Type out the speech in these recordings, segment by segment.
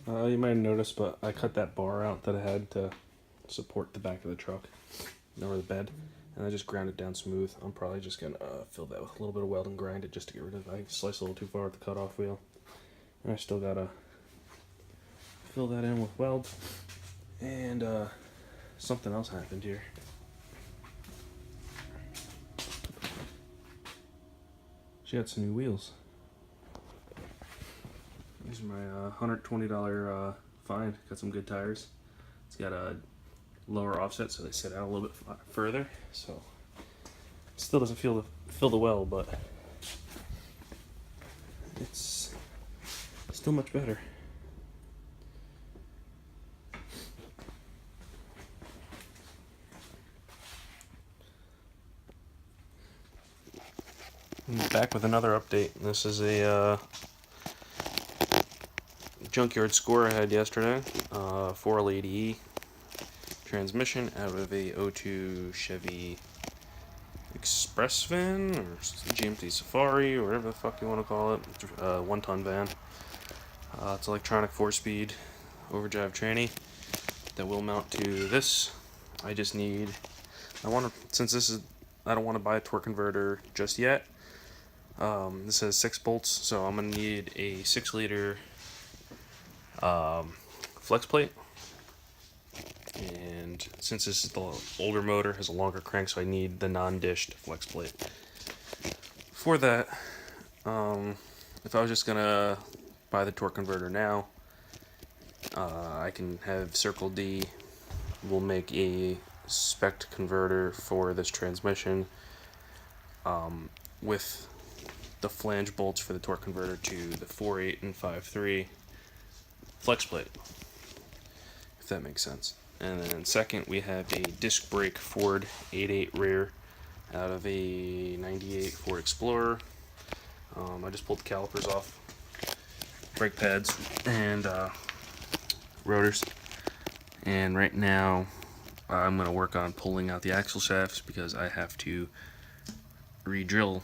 You might have noticed, but I cut that bar out that I had to support the back of the truck, or the bed, and I just ground it down smooth. I'm probably just gonna fill that with a little bit of weld and grind it just to get rid of it. I sliced a little too far with the cutoff wheel, and I still gotta fill that in with weld. And something else happened here. She got some new wheels. These are my $120 find. Got some good tires. It's got a lower offset, so they sit out a little bit further. So it still doesn't fill the well, but it's still much better. I'm back with another update. This is a junkyard score I had yesterday. 480E transmission out of a '02 Chevy Express van, or GMC Safari, or whatever the fuck you want to call it. 1-ton van. It's electronic 4-speed overdrive tranny that will mount to this. I just need, since this is, I don't want to buy a torque converter just yet. This has 6 bolts, so I'm going to need a 6-liter flex plate. And since this is the older motor, has a longer crank, so I need the non-dished flex plate. For that, if I was just going to buy the torque converter now, I can have Circle D will make a spec converter for this transmission with the flange bolts for the torque converter to the 4.8 and 5.3 flex plate, if that makes sense. And then second, we have a disc brake Ford 8.8 rear out of a 98 Ford Explorer. I just pulled the calipers off, brake pads, and rotors. And right now, I'm going to work on pulling out the axle shafts because I have to re-drill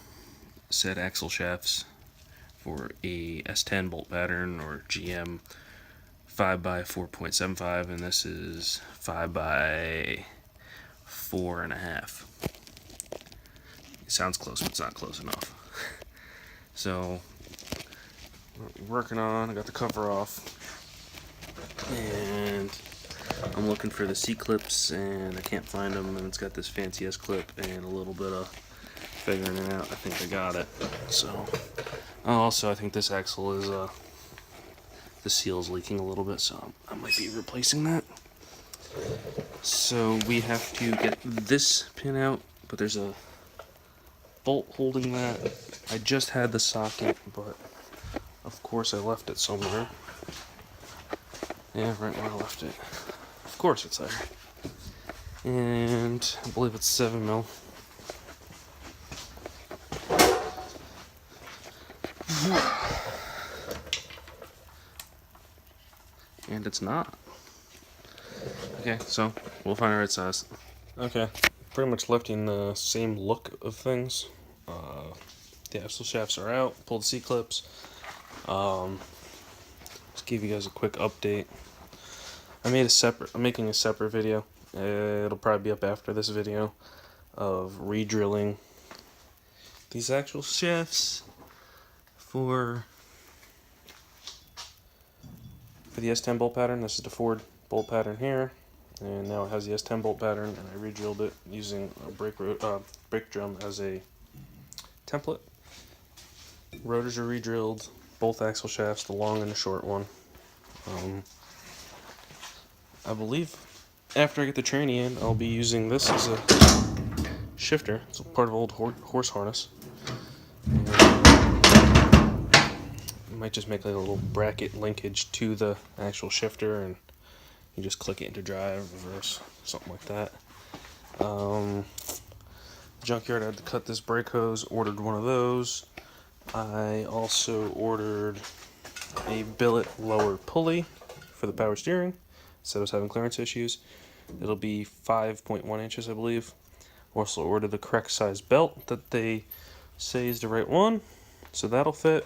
said axle shafts for a S10 bolt pattern or GM 5x4.75, and this is 5x4.5. It sounds close, but it's not close enough. So, working on, I got the cover off, and I'm looking for the C-clips, and I can't find them, and it's got this fancy S-clip and a little bit of figuring it out. I think I got it. So, also I think this axle is, the seal's leaking a little bit, so I might be replacing that. So we have to get this pin out, but there's a bolt holding that. I just had the socket, but of course I left it somewhere. Yeah, right where I left it. Of course it's there. And I believe it's 7mm. And it's not. Okay, so we'll find the right size. Okay, pretty much left in the same look of things. The axle shafts are out. Pull the C-clips. Just give you guys a quick update. I'm making a separate video. It'll probably be up after this video of re-drilling these axle shafts for the S10 bolt pattern. This is the Ford bolt pattern here, and now it has the S10 bolt pattern, and I re-drilled it using a brake drum as a template. Rotors are re-drilled, both axle shafts, the long and the short one. I believe after I get the tranny in, I'll be using this as a shifter. It's a part of an old horse harness. I might just make like a little bracket linkage to the actual shifter, and you just click it into drive, reverse, something like that. Junkyard had to cut this brake hose, ordered one of those. I also ordered a billet lower pulley for the power steering, so I was having clearance issues. It'll be 5.1 inches, I believe. Also ordered the correct size belt that they say is the right one, so that'll fit.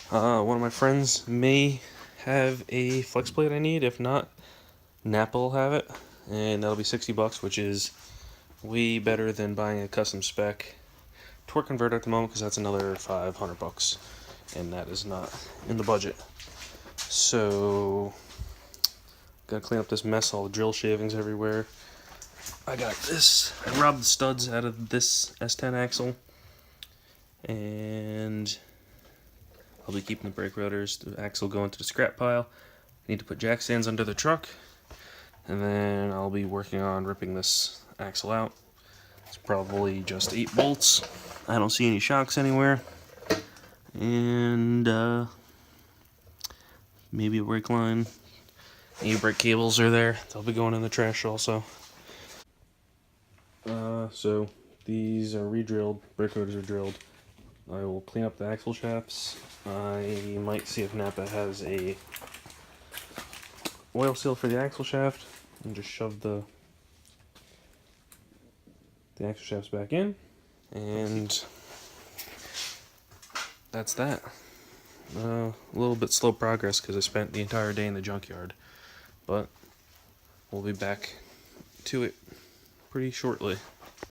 One of my friends may have a flex plate I need. If not, Napa will have it, and that'll be $60, which is way better than buying a custom spec torque converter at the moment, because that's another $500, and that is not in the budget. So, gotta clean up this mess, all the drill shavings everywhere. I robbed the studs out of this S10 axle, and I'll be keeping the brake rotors. The axle going to the scrap pile. Need to put jack stands under the truck, and then I'll be working on ripping this axle out. It's probably just 8 bolts. I don't see any shocks anywhere, and maybe a brake line. Any brake cables are there. They'll be going in the trash also. So these are re-drilled. Brake rotors are drilled. I will clean up the axle shafts. I might see if Napa has a oil seal for the axle shaft, and just shove the axle shafts back in, and that's that. A little bit slow progress because I spent the entire day in the junkyard, but we'll be back to it pretty shortly.